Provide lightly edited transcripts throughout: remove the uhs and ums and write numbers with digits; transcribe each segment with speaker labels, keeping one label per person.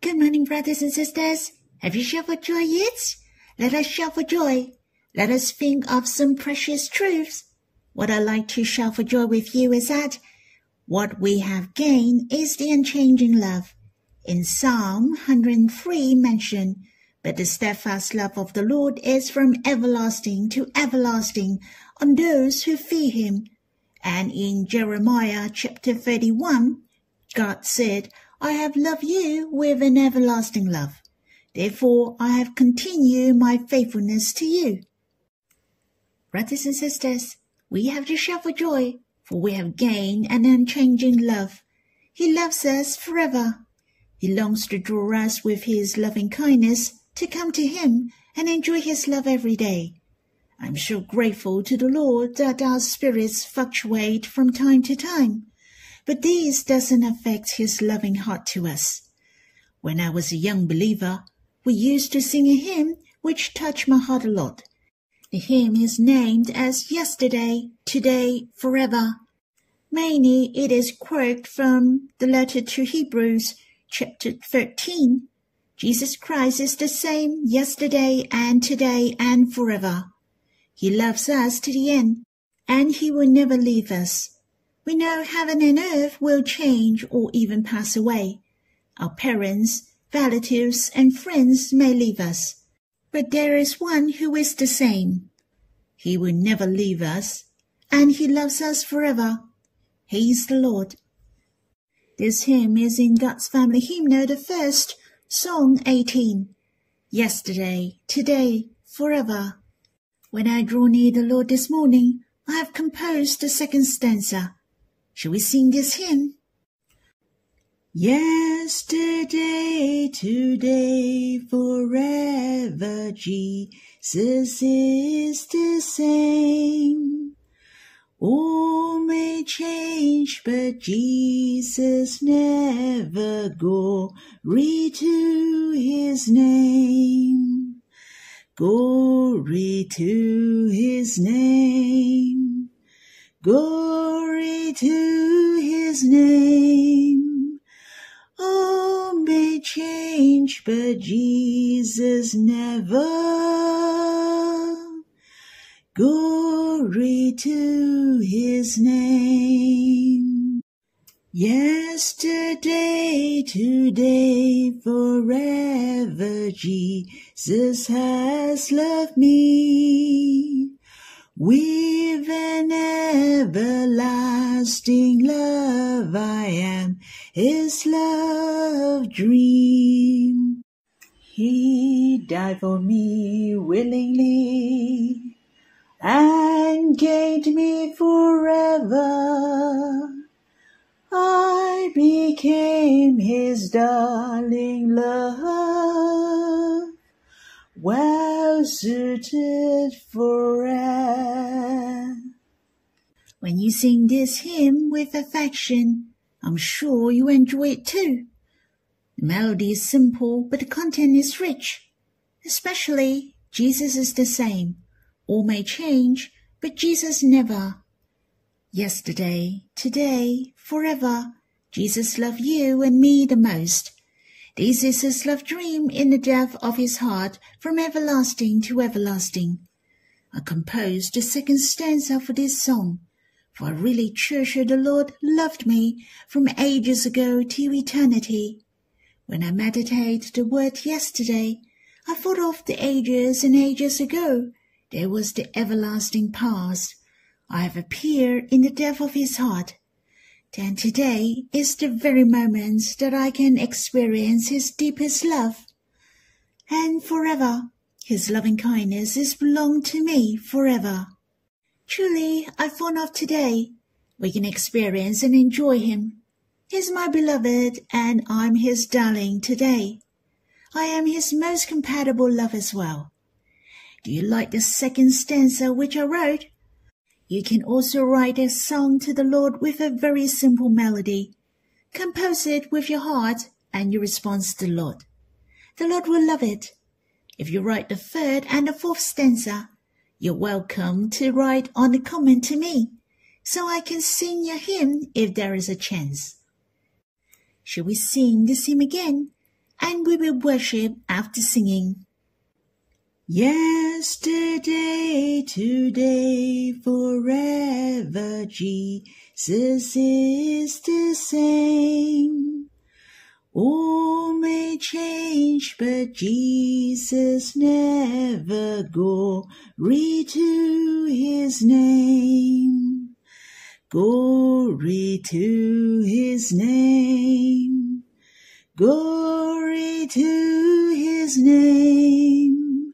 Speaker 1: Good morning, brothers and sisters. Have you shouted for joy yet? Let us shout for joy. Let us think of some precious truths. What I like to shout for joy with you is that what we have gained is the unchanging love. In Psalm 103 mentioned, but the steadfast love of the Lord is from everlasting to everlasting on those who fear him. And in Jeremiah chapter 31, God said, I have loved you with an everlasting love. Therefore I have continued my faithfulness to you. Brothers and sisters, we have to shout for joy, for we have gained an unchanging love. He loves us forever. He longs to draw us with his loving kindness to come to him and enjoy his love every day. I'm so grateful to the Lord that our spirits fluctuate from time to time, but this doesn't affect his loving heart to us. When I was a young believer, we used to sing a hymn which touched my heart a lot. The hymn is named as Yesterday, Today, Forever. Mainly it is quoted from the letter to Hebrews, chapter 13. Jesus Christ is the same yesterday and today and forever. He loves us to the end, and he will never leave us. We know heaven and earth will change or even pass away. Our parents, relatives, and friends may leave us, but there is one who is the same. He will never leave us, and he loves us forever. He is the Lord. This hymn is in God's Family Hymnal, the first, Song 18. Yesterday, today, forever. When I draw near the Lord this morning, I have composed the second stanza. Shall we sing this hymn? Yesterday, today, forever, Jesus is the same. All may change, but Jesus never. Glory to his name. Glory to his name. Glory to his name. All may change, but Jesus never. Glory to his name. Yesterday, today, forever, Jesus has loved me. With an everlasting love, I am his love dream. He died for me willingly and gained me forever. I became his darling love, well suited forever. When you sing this hymn with affection, I'm sure you enjoy it too. The melody is simple, but the content is rich. Especially, Jesus is the same. All may change, but Jesus never. Yesterday, today, forever, Jesus loved you and me the most. This is his love dream in the depth of his heart from everlasting to everlasting. I composed the second stanza for this song, for I really treasure the Lord loved me from ages ago to eternity. When I meditate the word yesterday, I thought of the ages and ages ago. There was the everlasting past. I have appeared in the depth of his heart. Then today is the very moment that I can experience his deepest love. And forever, his loving kindness is belong to me forever. Truly, I thought of today. We can experience and enjoy him. He's my beloved, and I'm his darling today. I am his most compatible love as well. Do you like the second stanza which I wrote? You can also write a song to the Lord with a very simple melody. Compose it with your heart and your response to the Lord. The Lord will love it. If you write the third and the fourth stanza, you're welcome to write on the comment to me, so I can sing your hymn if there is a chance. Shall we sing this hymn again? and we will worship after singing. Yesterday, today, forever, Jesus is the same. All may change, but Jesus never. Glory to his name. Glory to his name. Glory to his name.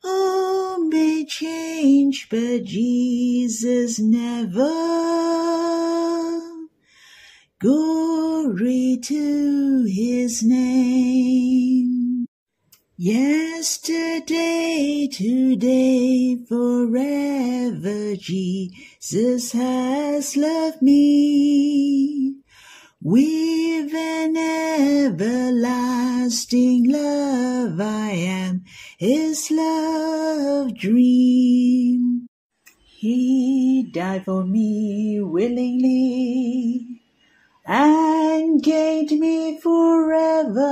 Speaker 1: All may change, but Jesus never. Glory to his name. Yesterday, today, forever, Jesus has loved me. With an everlasting love, I am his love dream. He died for me willingly and gained me forever.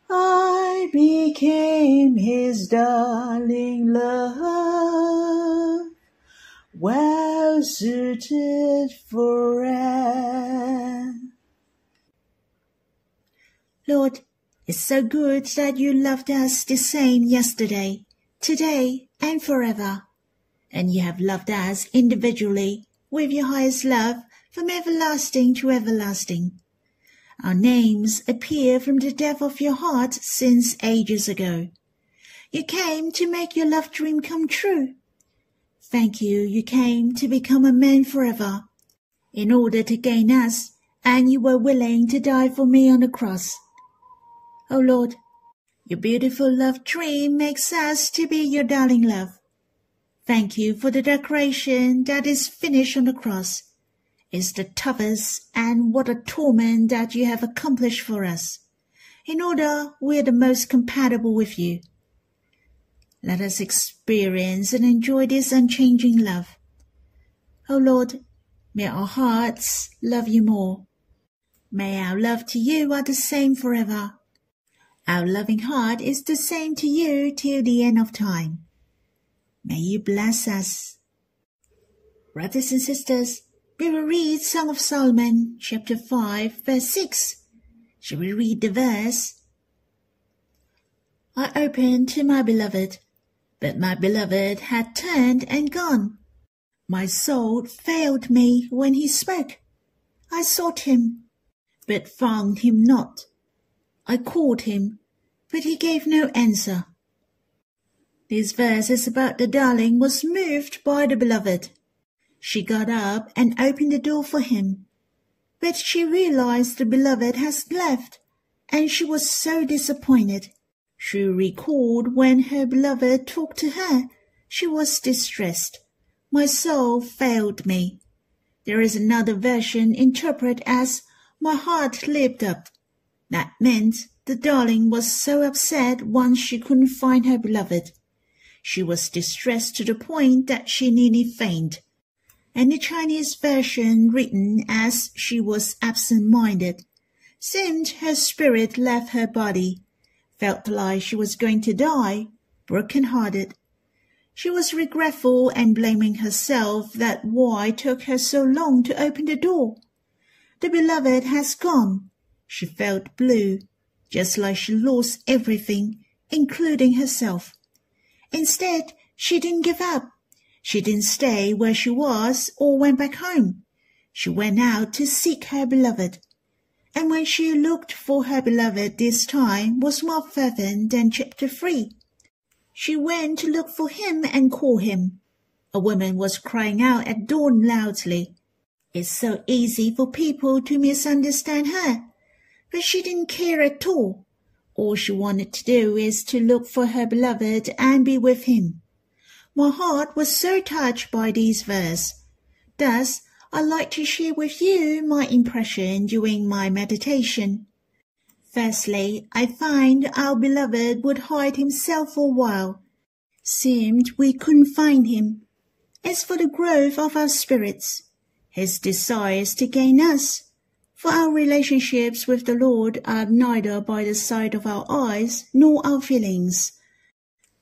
Speaker 1: I became his darling love, well suited forever. Lord, it's so good that you loved us the same yesterday, today, and forever. And you have loved us individually with your highest love from everlasting to everlasting. Our names appear from the depth of your heart since ages ago. You came to make your love dream come true. Thank you, you came to become a man forever, in order to gain us, and you were willing to die for me on the cross. Oh Lord, your beautiful love dream makes us to be your darling love. Thank you for the declaration that is finished on the cross. It's the toughest, and what a torment that you have accomplished for us, in order we are the most compatible with you. Let us experience and enjoy this unchanging love. O Lord, may our hearts love you more. May our love to you are the same forever. Our loving heart is the same to you till the end of time. May you bless us. Brothers and sisters, we will read Song of Solomon, chapter 5, verse 6. Shall we read the verse? I opened to my beloved, but my beloved had turned and gone. My soul failed me when he spoke. I sought him, but found him not. I called him, but he gave no answer. This verse is about the darling was moved by the beloved. She got up and opened the door for him, but she realized the beloved has left, and she was so disappointed. She recalled when her beloved talked to her. She was distressed. My soul failed me. There is another version interpreted as, my heart leaped up. That meant the darling was so upset once she couldn't find her beloved. She was distressed to the point that she nearly fainted. And the Chinese version, written as she was absent-minded, seemed her spirit left her body, felt like she was going to die, broken-hearted. She was regretful and blaming herself that why it took her so long to open the door. The beloved has gone. She felt blue, just like she lost everything, including herself. Instead, she didn't give up. She didn't stay where she was or went back home. She went out to seek her beloved. And when she looked for her beloved this time was more fervent than chapter 3. She went to look for him and call him. A woman was crying out at dawn loudly. It's so easy for people to misunderstand her, but she didn't care at all. All she wanted to do is to look for her beloved and be with him. My heart was so touched by these verses. Thus, I'd like to share with you my impression during my meditation. Firstly, I find our beloved would hide himself for a while. Seemed we couldn't find him. It's for the growth of our spirits. His desire is to gain us. For our relationships with the Lord are neither by the sight of our eyes nor our feelings.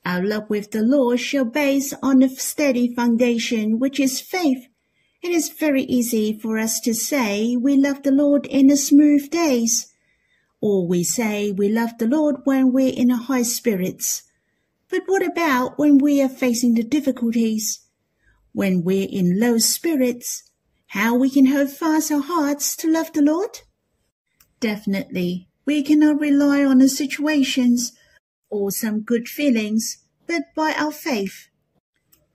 Speaker 1: Our love with the Lord shall base on a steady foundation, which is faith. It is very easy for us to say we love the Lord in the smooth days, or we say we love the Lord when we're in high spirits. But what about when we are facing the difficulties? When we're in low spirits, how we can hold fast our hearts to love the Lord? Definitely, we cannot rely on the situations or some good feelings, but by our faith.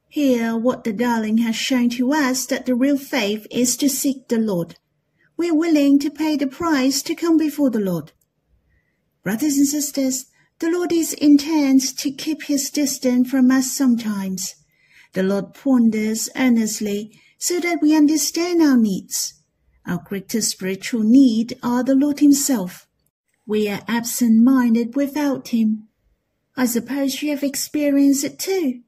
Speaker 1: Here, what the darling has shown to us that the real faith is to seek the Lord. We are willing to pay the price to come before the Lord. Brothers and sisters, the Lord is intent to keep his distance from us sometimes. The Lord ponders earnestly so that we understand our needs. Our greatest spiritual need are the Lord himself. We are absent-minded without him. I suppose you have experienced it too.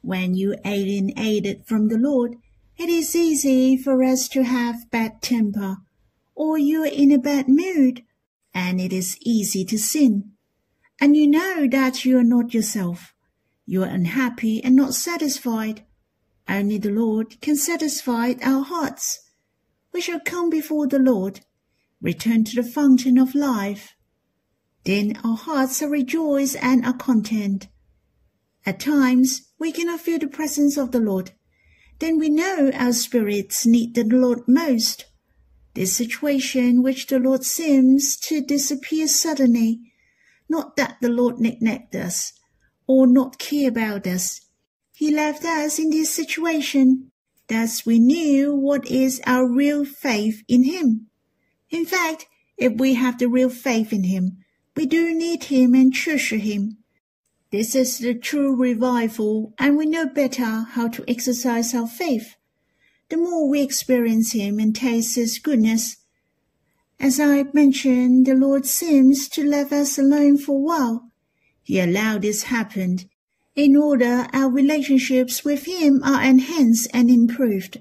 Speaker 1: When you are alienated from the Lord, it is easy for us to have bad temper, or you are in a bad mood, and it is easy to sin. And you know that you are not yourself. You are unhappy and not satisfied. Only the Lord can satisfy our hearts. We shall come before the Lord, return to the fountain of life. Then our hearts are rejoiced and are content. At times, we cannot feel the presence of the Lord. Then we know our spirits need the Lord most. This situation which the Lord seems to disappear suddenly, not that the Lord neglect us or not care about us. He left us in this situation. Thus we knew what is our real faith in him. In fact, if we have the real faith in him, we do need him and treasure him. This is the true revival, and we know better how to exercise our faith. The more we experience him and taste his goodness. As I mentioned, the Lord seems to leave us alone for a while. He allowed this happen in order our relationships with him are enhanced and improved.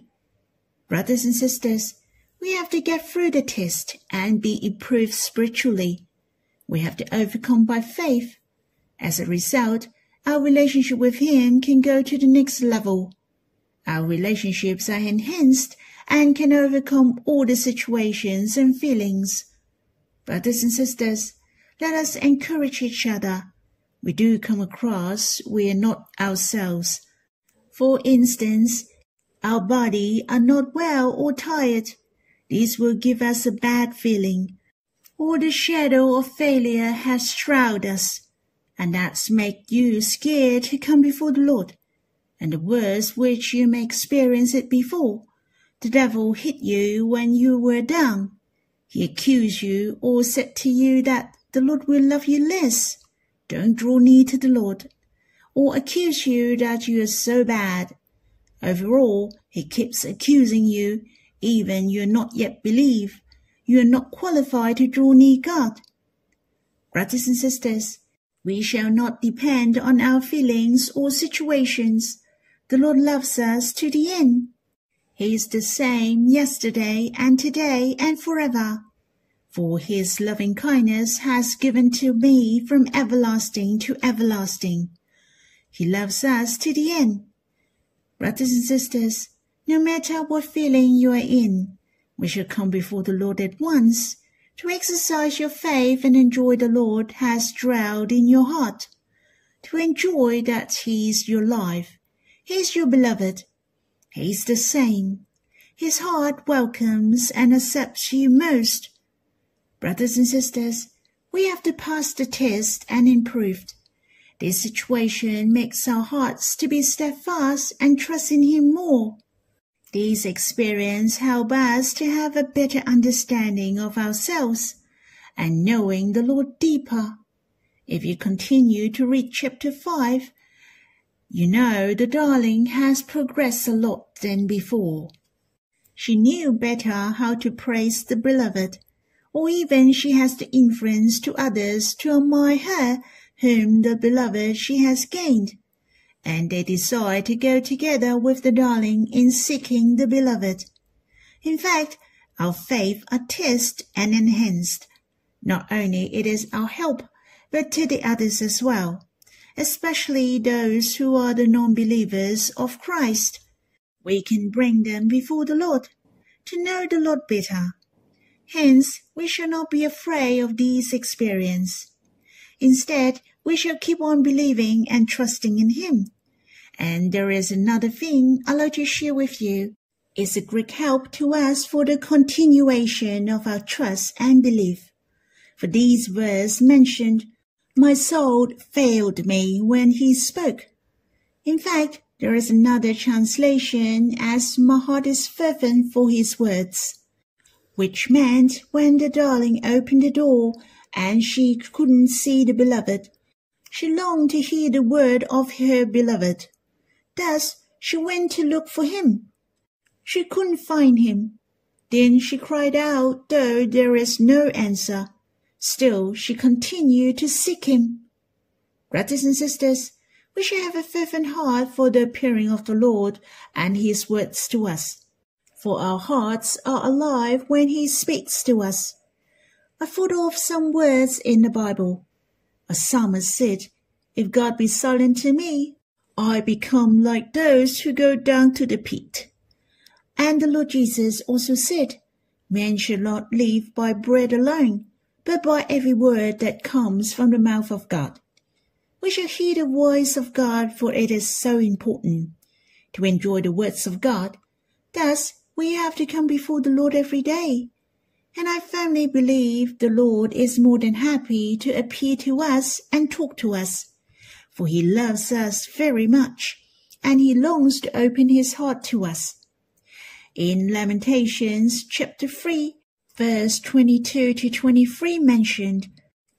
Speaker 1: Brothers and sisters, we have to get through the test and be improved spiritually. We have to overcome by faith. As a result, our relationship with him can go to the next level. Our relationships are enhanced and can overcome all the situations and feelings. Brothers and sisters, let us encourage each other. We do come across we are not ourselves. For instance, our body are not well or tired. This will give us a bad feeling. Or the shadow of failure has shrouded us, and that's make you scared to come before the Lord. And the worst which you may experience it before, the devil hit you when you were down. He accused you or said to you that the Lord will love you less. Don't draw near to the Lord. Or accuse you that you are so bad. Overall, he keeps accusing you, even you not yet believe. You are not qualified to draw near God. Brothers and sisters, we shall not depend on our feelings or situations. The Lord loves us to the end. He is the same yesterday and today and forever. For his loving kindness has given to me from everlasting to everlasting. He loves us to the end. Brothers and sisters, no matter what feeling you are in, we shall come before the Lord at once. To exercise your faith and enjoy the Lord has dwelled in your heart. To enjoy that he is your life. He is your beloved. He is the same. His heart welcomes and accepts you most. Brothers and sisters, we have to pass the test and improve. This situation makes our hearts to be steadfast and trust in him more. These experiences help us to have a better understanding of ourselves and knowing the Lord deeper. If you continue to read chapter 5, you know the darling has progressed a lot than before. She knew better how to praise the beloved, or even she has the influence to others to admire her whom the beloved she has gained. And they decide to go together with the darling in seeking the beloved. In fact, our faith are tested and enhanced. Not only it is our help, but to the others as well, especially those who are the non-believers of Christ. We can bring them before the Lord to know the Lord better. Hence, we shall not be afraid of these experiences. Instead, we shall keep on believing and trusting in Him. And there is another thing I'd like to share with you. It's a great help to us for the continuation of our trust and belief. For these verses mentioned, my soul failed me when He spoke. In fact, there is another translation as my heart is fervent for His words, which meant when the darling opened the door and she couldn't see the beloved, she longed to hear the word of her beloved. Thus, she went to look for him. She couldn't find him. Then she cried out, though there is no answer. Still, she continued to seek him. Brothers and sisters, we should have a fervent heart for the appearing of the Lord and His words to us. For our hearts are alive when He speaks to us. I thought of some words in the Bible. A psalmist said, if God be silent to me, I become like those who go down to the pit. And the Lord Jesus also said, man shall not live by bread alone, but by every word that comes from the mouth of God. We shall hear the voice of God, for it is so important to enjoy the words of God. Thus, we have to come before the Lord every day. And I firmly believe the Lord is more than happy to appear to us and talk to us, for He loves us very much, and He longs to open His heart to us. In Lamentations chapter 3, verse 22 to 23 mentioned,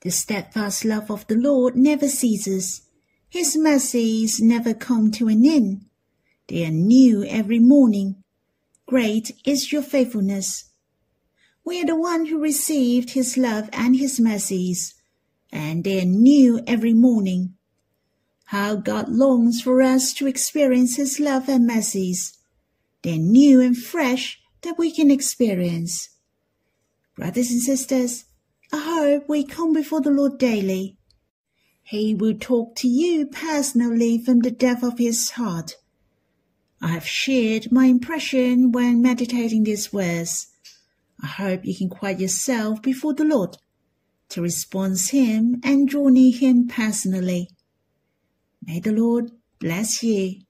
Speaker 1: the steadfast love of the Lord never ceases. His mercies never come to an end. They are new every morning. Great is your faithfulness. We are the one who received His love and His mercies, and they are new every morning. How God longs for us to experience His love and mercies. They're new and fresh that we can experience. Brothers and sisters, I hope we come before the Lord daily. He will talk to you personally from the depth of His heart. I have shared my impression when meditating these words. I hope you can quiet yourself before the Lord to respond to Him and draw near Him personally. May the Lord bless you.